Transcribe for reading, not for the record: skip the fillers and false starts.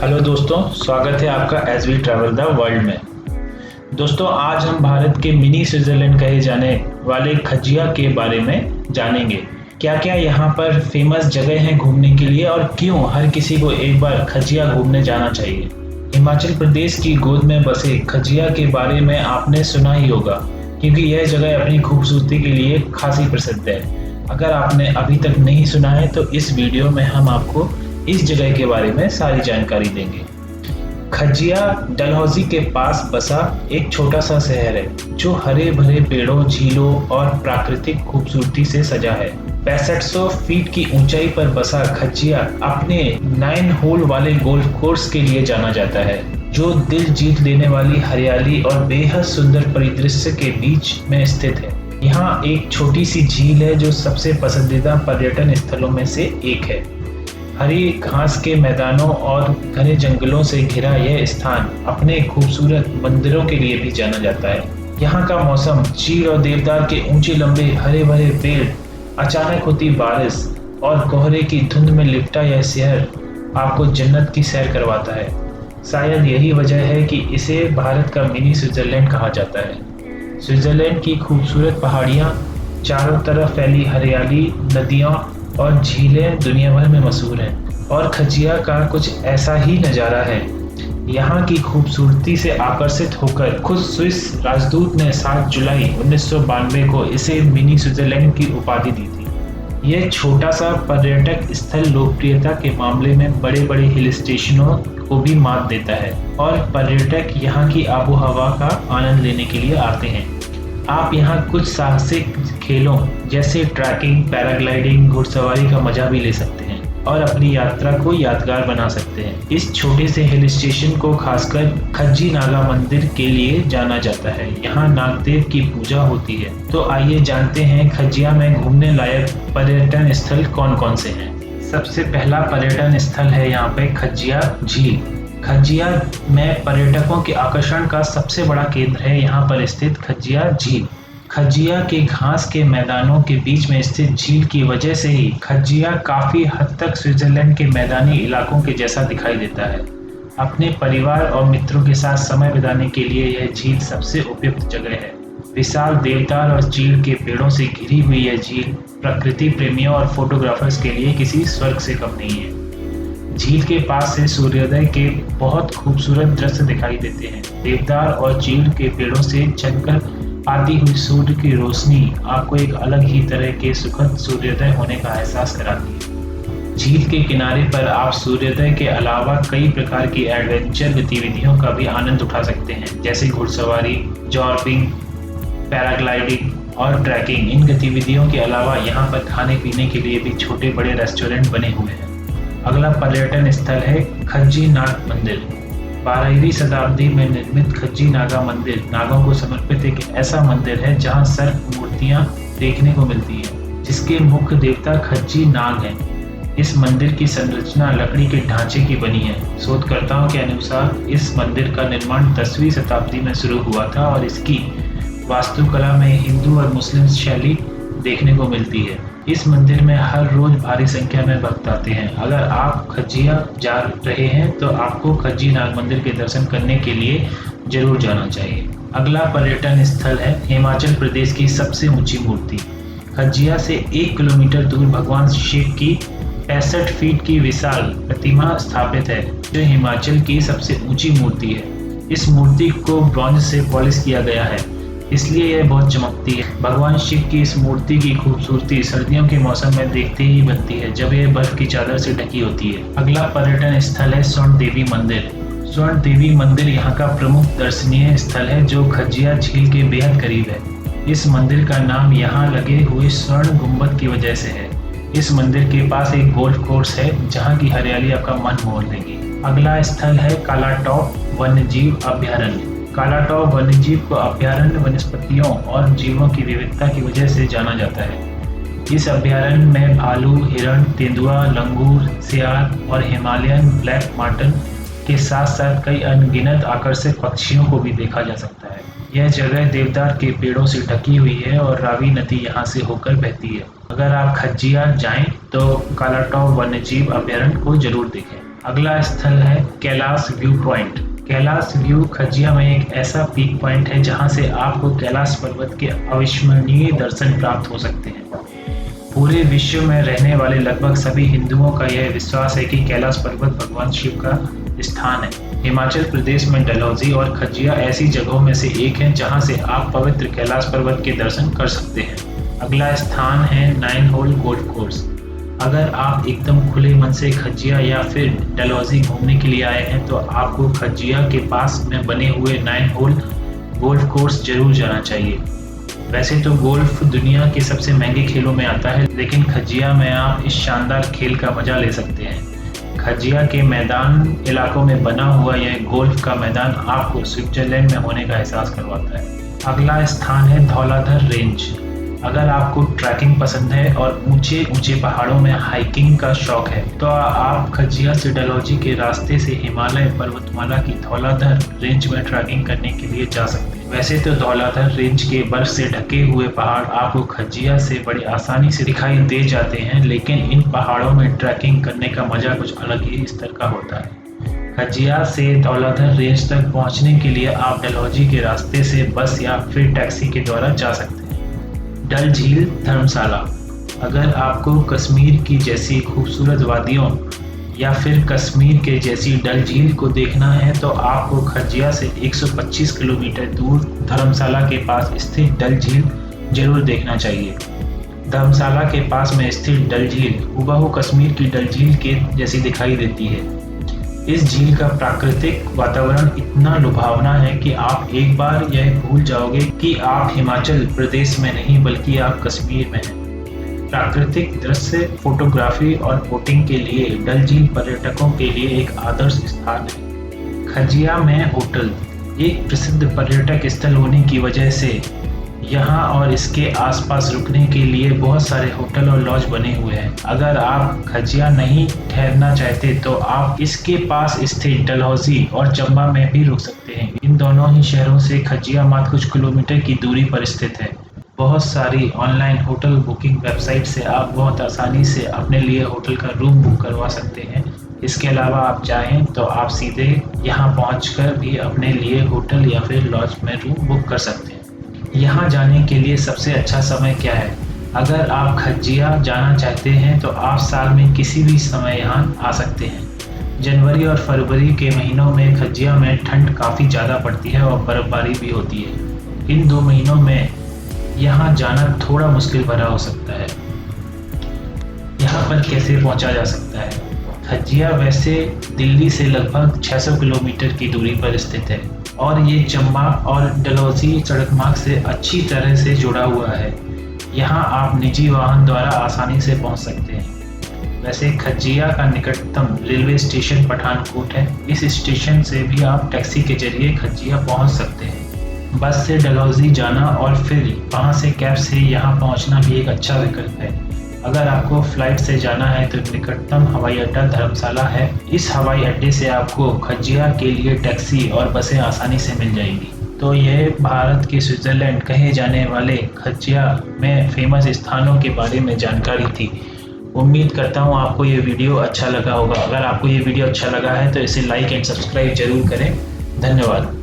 Hello दोस्तों, स्वागत है आपका as we travel the world में। दोस्तों, आज हम भारत के मिनी स्विट्जरलैंड कहे जाने वाले खजिया के बारे में जानेंगे। क्या क्या यहाँ पर फेमस जगह हैं घूमने के लिए और क्यों हर किसी को एक बार खजिया घूमने जाना चाहिए। हिमाचल प्रदेश की गोद में बसे खजिया के बारे में आपने सुना ही होगा, क्योंकि यह जगह अपनी खूबसूरती के लिए खासी प्रसिद्ध है। अगर आपने अभी तक नहीं सुना है तो इस वीडियो में हम आपको इस जगह के बारे में सारी जानकारी देंगे। खजिया डलहौजी के पास बसा एक छोटा सा शहर है जो हरे भरे पेड़ों, झीलों और प्राकृतिक खूबसूरती से सजा है। 6500 फीट की ऊंचाई पर बसा खजिया अपने 9 होल वाले गोल्फ कोर्स के लिए जाना जाता है, जो दिल जीत लेने वाली हरियाली और बेहद सुंदर परिदृश्य के बीच में स्थित है। यहाँ एक छोटी सी झील है जो सबसे पसंदीदा पर्यटन स्थलों में से एक है। हरी घास के मैदानों और घने जंगलों से घिरा यह स्थान अपने खूबसूरत मंदिरों के लिए भी जाना जाता है। यहाँ का मौसम चीड़ और देवदार के ऊंचे लंबे हरे भरे पेड़, अचानक होती बारिश और कोहरे की धुंध में लिपटा यह शहर आपको जन्नत की सैर करवाता है। शायद यही वजह है कि इसे भारत का मिनी स्विट्जरलैंड कहा जाता है। स्विट्जरलैंड की खूबसूरत पहाड़ियाँ, चारों तरफ फैली हरियाली, नदियाँ और झीलें दुनिया भर में मशहूर हैं और खजिया का कुछ ऐसा ही नज़ारा है। यहाँ की खूबसूरती से आकर्षित होकर खुद स्विस राजदूत ने 7 जुलाई 1992 को इसे मिनी स्विट्जरलैंड की उपाधि दी थी। यह छोटा सा पर्यटक स्थल लोकप्रियता के मामले में बड़े बड़े हिल स्टेशनों को भी मात देता है और पर्यटक यहाँ की आबो हवा का आनंद लेने के लिए आते हैं। आप यहाँ कुछ साहसिक खेलों जैसे ट्रैकिंग, पैराग्लाइडिंग, घुड़सवारी का मजा भी ले सकते हैं और अपनी यात्रा को यादगार बना सकते हैं। इस छोटे से हिल स्टेशन को खासकर खज्जी नागा मंदिर के लिए जाना जाता है। यहाँ नागदेव की पूजा होती है। तो आइए जानते हैं खजिया में घूमने लायक पर्यटन स्थल कौन कौन से हैं। सबसे पहला पर्यटन स्थल है यहाँ पे खजिया झील। खजिया में पर्यटकों के आकर्षण का सबसे बड़ा केंद्र है यहाँ पर स्थित खजिया झील। खजिया के घास के मैदानों के बीच में स्थित झील की वजह से ही खजिया काफी हद तक स्विट्जरलैंड के मैदानी इलाकों के जैसा दिखाई देता है। अपने परिवार और मित्रों के साथ समय बिताने के लिए यह झील सबसे उपयुक्त जगह है। विशाल देवदार और चीड़ के पेड़ों से घिरी हुई यह झील प्रकृति प्रेमियों और फोटोग्राफर्स के लिए किसी स्वर्ग से कम नहीं है। झील के पास से सूर्योदय के बहुत खूबसूरत दृश्य दिखाई देते हैं। देवदार और चीड़ के पेड़ों से छनकर आती हुई सूर्य की रोशनी आपको एक अलग ही तरह के सुखद सूर्योदय होने का एहसास कराती है। झील के किनारे पर आप सूर्योदय के अलावा कई प्रकार की एडवेंचर गतिविधियों का भी आनंद उठा सकते हैं, जैसे घुड़सवारी, जॉर्पिंग, पैराग्लाइडिंग और ट्रैकिंग। इन गतिविधियों के अलावा यहाँ पर खाने पीने के लिए भी छोटे बड़े रेस्टोरेंट बने हुए हैं। अगला पर्यटन स्थल है खज्जी नाग मंदिर। 12वीं शताब्दी में निर्मित खज्जी नागा मंदिर नागों को समर्पित एक ऐसा मंदिर है जहां सर्प मूर्तियां देखने को मिलती हैं, जिसके मुख्य देवता खज्जी नाग हैं। इस मंदिर की संरचना लकड़ी के ढांचे की बनी है। शोधकर्ताओं के अनुसार इस मंदिर का निर्माण 10वीं शताब्दी में शुरू हुआ था और इसकी वास्तुकला में हिंदू और मुस्लिम शैली देखने को मिलती है। इस मंदिर में हर रोज भारी संख्या में भक्त आते हैं। अगर आप खजिया जा रहे हैं तो आपको खज्जी नाग मंदिर के दर्शन करने के लिए जरूर जाना चाहिए। अगला पर्यटन स्थल है हिमाचल प्रदेश की सबसे ऊंची मूर्ति। खजिया से 1 किलोमीटर दूर भगवान शिव की 65 फीट की विशाल प्रतिमा स्थापित है, जो हिमाचल की सबसे ऊंची मूर्ति है। इस मूर्ति को ब्रॉन्ज से पॉलिश किया गया है, इसलिए यह बहुत चमकती है। भगवान शिव की इस मूर्ति की खूबसूरती सर्दियों के मौसम में देखते ही बनती है, जब यह बर्फ की चादर से ढकी होती है। अगला पर्यटन स्थल है स्वर्ण देवी मंदिर। स्वर्ण देवी मंदिर यहाँ का प्रमुख दर्शनीय स्थल है, जो खजिया झील के बेहद करीब है। इस मंदिर का नाम यहाँ लगे हुए स्वर्ण गुंबद की वजह से है। इस मंदिर के पास एक गोल्फ कोर्स है, जहाँ की हरियाली आपका मन मोह लेगी। अगला स्थल है कालाटॉप वन्यजीव अभ्यारण्य। कालाटॉप वन्यजीव को अभ्यारण्य वनस्पतियों और जीवों की विविधता की वजह से जाना जाता है। इस अभ्यारण्य में भालू, हिरण, तेंदुआ, लंगूर, सियार और हिमालयन ब्लैक मार्टन के साथ साथ कई अनगिनत आकर्षक पक्षियों को भी देखा जा सकता है। यह जगह देवदार के पेड़ों से ढकी हुई है और रावी नदी यहाँ से होकर बहती है। अगर आप खज्जिया जाएं तो कालाटॉप वन्यजीव अभ्यारण्य को जरूर देखें। अगला स्थल है Kailash view point. Kailash view Khajjiar में एक ऐसा पीक पॉइंट है जहां से आपको कैलाश पर्वत के अविस्मरणीय दर्शन प्राप्त हो सकते हैं। पूरे विश्व में रहने वाले लगभग सभी हिंदुओं का यह विश्वास है कि कैलाश पर्वत भगवान शिव का स्थान है। हिमाचल प्रदेश में डलहौजी और खजिया ऐसी जगहों में से एक है जहां से आप पवित्र कैलाश पर्वत के दर्शन कर सकते हैं। अगला स्थान है 9 होल गोल्फ कोर्स। अगर आप एकदम खुले मन से खजिया या फिर डलहौजी घूमने के लिए आए हैं तो आपको खजिया के पास में बने हुए 9 होल गोल्फ कोर्स जरूर जाना चाहिए। वैसे तो गोल्फ दुनिया के सबसे महंगे खेलों में आता है, लेकिन खजिया में आप इस शानदार खेल का मजा ले सकते हैं। खजिया के मैदान इलाकों में बना हुआ यह गोल्फ का मैदान आपको स्विट्जरलैंड में होने का एहसास करवाता है। अगला स्थान है धौलाधर रेंज। अगर आपको ट्रैकिंग पसंद है और ऊंचे ऊंचे पहाड़ों में हाइकिंग का शौक है तो आप खजिया से डलहौजी के रास्ते से हिमालय पर्वतमाला की धौलाधर रेंज में ट्रैकिंग करने के लिए जा सकते हैं। वैसे तो धौलाधर रेंज के बर्फ से ढके हुए पहाड़ आपको खजिया से बड़ी आसानी से दिखाई दे जाते हैं, लेकिन इन पहाड़ों में ट्रैकिंग करने का मजा कुछ अलग ही स्तर का होता है। खजिया से धौलाधर रेंज तक पहुंचने के लिए आप डलहौजी के रास्ते से बस या फिर टैक्सी के द्वारा जा सकते हैं। डल झील धर्मशाला। अगर आपको कश्मीर की जैसी खूबसूरत वादियों या फिर कश्मीर के जैसी डल झील को देखना है तो आपको खजिया से 125 किलोमीटर दूर धर्मशाला के पास स्थित डल झील जरूर देखना चाहिए। धर्मशाला के पास में स्थित डल झील हुबहू कश्मीर की डल झील के जैसी दिखाई देती है। इस झील का प्राकृतिक वातावरण इतना लुभावना है कि आप एक बार यह भूल जाओगे कि आप हिमाचल प्रदेश में नहीं बल्कि आप कश्मीर में हैं। प्राकृतिक दृश्य, फोटोग्राफी और बोटिंग के लिए डल झील पर्यटकों के लिए एक आदर्श स्थान है। खजिया में होटल एक प्रसिद्ध पर्यटक स्थल होने की वजह से यहाँ और इसके आसपास रुकने के लिए बहुत सारे होटल और लॉज बने हुए हैं। अगर आप खजिया नहीं ठहरना चाहते तो आप इसके पास स्थित डलहौजी और चंबा में भी रुक सकते हैं। इन दोनों ही शहरों से खजिया मात्र कुछ किलोमीटर की दूरी पर स्थित है। बहुत सारी ऑनलाइन होटल बुकिंग वेबसाइट से आप बहुत आसानी से अपने लिए होटल का रूम बुक करवा सकते हैं। इसके अलावा आप चाहें तो आप सीधे यहाँ पहुँचकर भी अपने लिए होटल या फिर लॉज में रूम बुक कर सकते हैं। यहाँ जाने के लिए सबसे अच्छा समय क्या है? अगर आप खजिया जाना चाहते हैं तो आप साल में किसी भी समय यहाँ आ सकते हैं। जनवरी और फरवरी के महीनों में खजिया में ठंड काफ़ी ज़्यादा पड़ती है और बर्फबारी भी होती है। इन 2 महीनों में यहाँ जाना थोड़ा मुश्किल भरा हो सकता है। यहाँ पर कैसे पहुँचा जा सकता है? खजिया वैसे दिल्ली से लगभग 600 किलोमीटर की दूरी पर स्थित है और ये चंबा और डलहौजी सड़क मार्ग से अच्छी तरह से जुड़ा हुआ है। यहाँ आप निजी वाहन द्वारा आसानी से पहुँच सकते हैं। वैसे खजिया का निकटतम रेलवे स्टेशन पठानकोट है। इस स्टेशन से भी आप टैक्सी के जरिए खजिया पहुँच सकते हैं। बस से डलहौजी जाना और फिर वहाँ से कैब से यहाँ पहुँचना भी एक अच्छा विकल्प है। अगर आपको फ्लाइट से जाना है तो निकटतम हवाई अड्डा धर्मशाला है। इस हवाई अड्डे से आपको खजिया के लिए टैक्सी और बसें आसानी से मिल जाएंगी। तो यह भारत के स्विट्जरलैंड कहे जाने वाले खजिया में फेमस स्थानों के बारे में जानकारी थी। उम्मीद करता हूँ आपको ये वीडियो अच्छा लगा होगा। अगर आपको ये वीडियो अच्छा लगा है तो इसे लाइक एंड सब्सक्राइब जरूर करें। धन्यवाद।